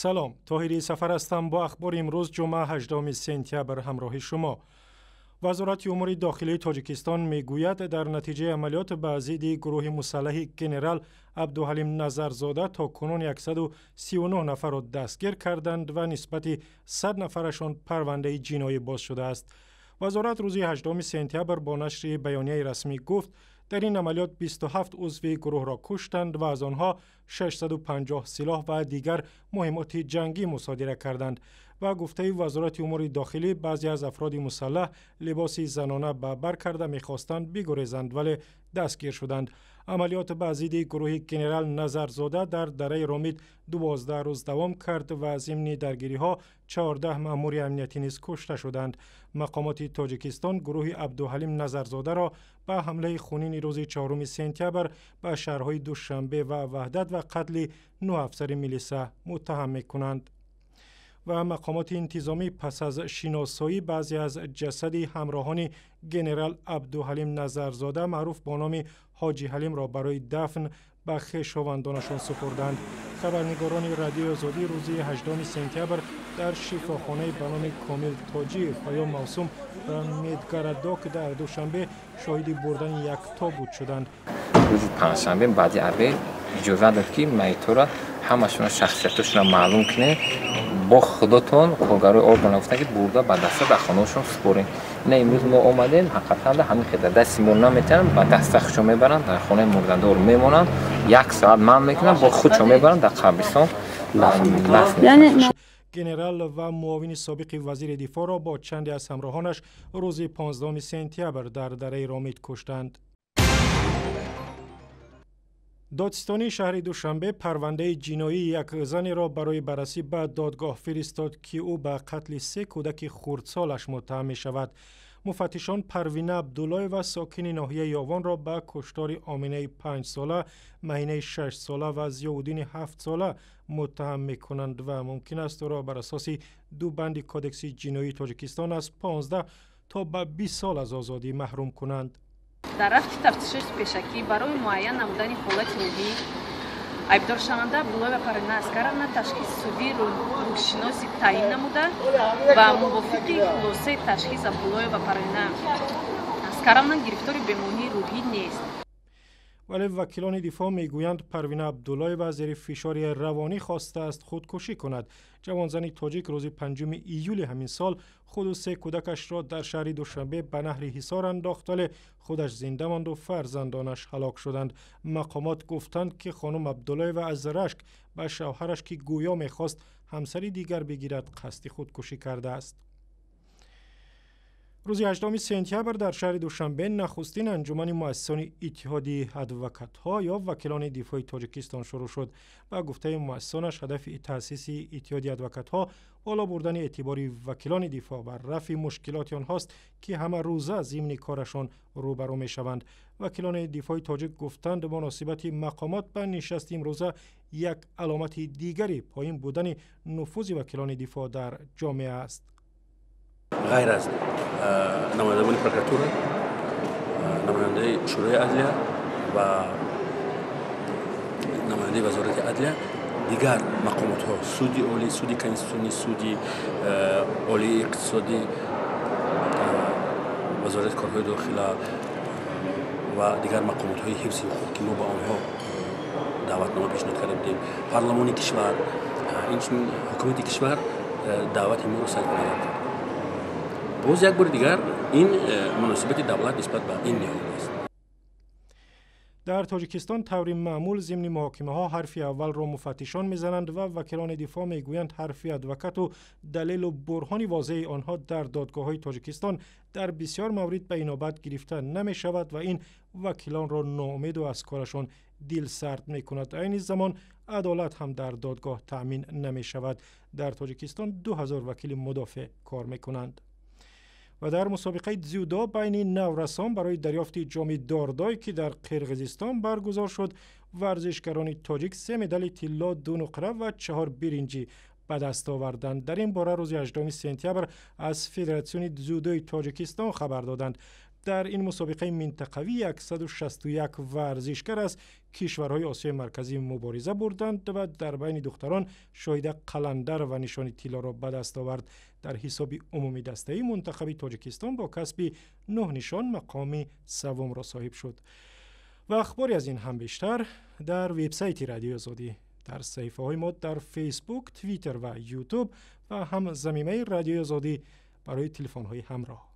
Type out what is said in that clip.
سلام، طاهری سفر هستم با اخبار امروز جمعه 18 سپتامبر همراه شما. وزارت امور داخلی تاجیکستان میگوید در نتیجه عملیات به ضد گروه مسلح ژنرال عبدالحلیم نظرزاده تا کنون 139 نفر را دستگیر کردند و نسبت 100 نفرشان پرونده جنایی باز شده است. وزارت روز 18 سپتامبر با نشر بیانیه رسمی گفت در این عملیات 27 عضو گروه را کشتند و از آنها 650 سلاح و دیگر مهمات جنگی مصادره کردند و گفته وزارت امور داخلی بعضی از افراد مسلح لباس زنانه به بر کرده می‌خواستند بگریزند ولی دستگیر شدند. عملیات به ضد گروه ژنرال نظرزاده در دره رامید 12 روز دوام کرد و ضمن درگیری‌ها 14 مأمور امنیتی نیز کشته شدند. مقامات تاجیکستان گروه عبدالحلیم نظرزاده را به حمله خونین روز 4 سپتامبر به شهرهای دوشنبه و وحدت و قتل 9 افسر میلیسا متهم می‌کنند. و مقامات انتظامی پس از شناسایی بعضی از جسد همراهان ژنرال عبدالحلیم نظرزاده معروف با نام حاجی حلیم را برای دفن به خویشاوندانشان سپردند. خبرنگاران رادیو آزادی روز 18 سپتامبر در شفاخانه به نام کامل تاجی خیام موسوم و میدگرداک در دوشنبه شاهد بردن یک تابوت شدند. روز پنجشنبه بعد اربعین اجازه داد که میتورا همشون شخصیتشون معلوم کنه با خودتون کارگرای ارگان گفتن که برده به دست در خانه‌شون سپرین. نه امروز ما اومدیم حقیقتا همین خیلی دستمون نمیتونن با دست خودشون میبرن در خانه مردندار میمونن، یک ساعت من میکنن با خودشون میبرن در قبرستان ژنرال و معاون سابق وزیر دفاع را با چندی از همراهانش روز 15 سپتامبر در دره رامید کشتند. دادستانی شهر دوشنبه پرونده جنایی یک زن را برای بررسی به دادگاه فرستاد که او به قتل 3 کودک خردسالش متهم می شود. مفتشان پروینه عبدالله و ساکن ناحیه یاوان را به کشتار آمینه 5 ساله، مهینه 6 ساله و ضیاءالدین 7 ساله متهم می کنند و ممکن است او را بر اساس 2 بند کودکس جنایی تاجیکستان از 15 تا به 20 سال از آزادی محروم کنند. در رفت تفتیش پیشکی برای معین نمودن حالت روحی ایبدارشوننده عبدالله و پروینه اسکرانه تشخیص سودی روحشناسی تعیین نموده و موافق خلاصه تشخیص عبدالله و پروینه اسکرانه گرفتار بیماری روحی نیست. ولی وکیلان دفاع میگویند پروینه عبدالله و زیر فشار روانی خواسته است خودکشی کند. جوانزن تاجیک روز 5 ایول همین سال خود و 3 کودکش را در شهر دوشنبه به نهر حصار انداخت ولی خودش زنده ماند و فرزندانش هلاک شدند. مقامات گفتند که خانم عبدالله و از رشک به شوهرش که گویا میخواست همسری دیگر بگیرد قصد خودکشی کرده است. روز 18 سپتامبر در شهر دوشنبه نخستین انجمن مؤسسان اتحادیه ادوکات‌ها یا وکیلان دفاع تاجیکستان شروع شد. با گفته مؤسسانش هدف تأسیس اتحادیه ادوکات‌ها بالا بردن اعتبار وکیلان دفاع و رفع مشکلات آنهاست که همه روزه ضمن کارشان روبرو می‌شوند. وکیلان دفاع تاجیک گفتند مناسبت مقامات به نشست امروزه یک علامت دیگری پایین بودن نفوذ وکیلان دفاع در جامعه است. غیر از نمایندگان پروکراتور، نماینده شورای عدلیه و نماینده وزارت عدلیه، دیگر مقامات ها سود عالی، سود کنستیتوشنی، سود عالی اقتصادی، وزارت کارهای داخلی و دیگر مقامات های حفظ حقوق که ما با آنها دعوتنامه پیشنهاد کرده بودیم. پارلمان کشور، این حکومت کشور دعوت ما رو سلب کرد. باز یک بار دیگر این مناسبت دولت نسبت به این نهاد است. در تاجیکستان طور معمول ضمن محاکمه ها حرف اول را مفتشان میزنند و وکیلان دفاع میگویند حرف ادوکات و دلیل و برهان واضح آنها در دادگاه های تاجیکستان در بسیار مورد به اینابت گرفته نمی شود و این وکیلان را ناامید و از کارشان دل سرد می کند. این زمان عدالت هم در دادگاه تأمین نمی شود. در تاجیکستان 2000 وکیل مدافع کار می کنند. و در مسابقه дзیودو بین نورسان برای دریافت جام داردای که در قرقیزستان برگزار شد ورزشکاران تاجیک 3 مدال طلا، 2 نقره و 4 برنجی به دست آوردند. در این باره روز 18 سپتامبر از فدراسیون дзیودوی تاجیکستان خبر دادند. در این مسابقه منطقوی 161 ورزشکار از کشورهای آسیای مرکزی مبارزه بردند و در بین دختران شاهد قلندر و نشان طلا را به دست آورد. در حساب عمومی دسته منتخب تاجیکستان با کسب 9 نشان مقام سوم را صاحب شد. و اخباری از این هم بیشتر در وبسایت رادیو آزادی، در صفحه های ما در فیسبوک، توییتر و یوتیوب و هم زمینه رادیو آزادی برای تلفن های همراه.